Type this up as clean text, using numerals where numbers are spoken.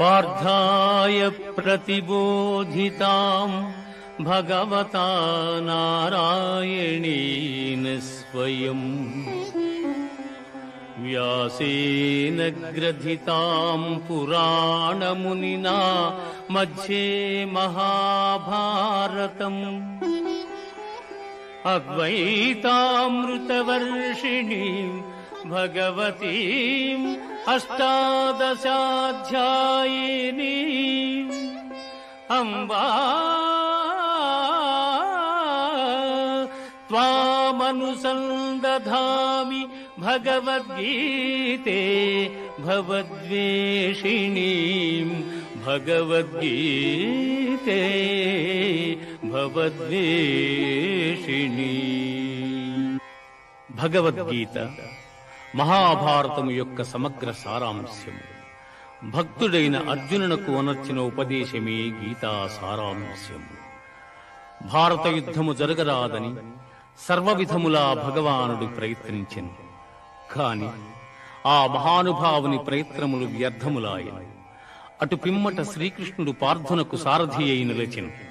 పార్థాయ ప్రతిబోధితాం భగవతా నారాయణేన స్వయం వ్యాసేన గ్రథితాం పురాణమునినా మధ్యే మహాభారతం అద్వైతామృతవర్షిణీం భగవతీం అష్టాదశాధ్యాయినీం అంబా త్వామనుసందధామి భగవద్గీతే భవద్వేషిణీం భగవద్గీతే భవద్వేషిణీ. భగవద్గీత మహాభారతము యొక్క సమగ్ర సారాంశము. భక్తుడైన అర్జునునకు అనర్చిన ఉపదేశమే గీతా సారాంశము. భారత యుద్ధము జరగరాదని సర్వవిధములా భగవానుడు ప్రయత్నించెను. కాని ఆ మహానుభావుని ప్రయత్నములు వ్యర్థములాయను. అటు పిమ్మట శ్రీకృష్ణుడు పార్థునకు సారథి అయి నిలిచెను.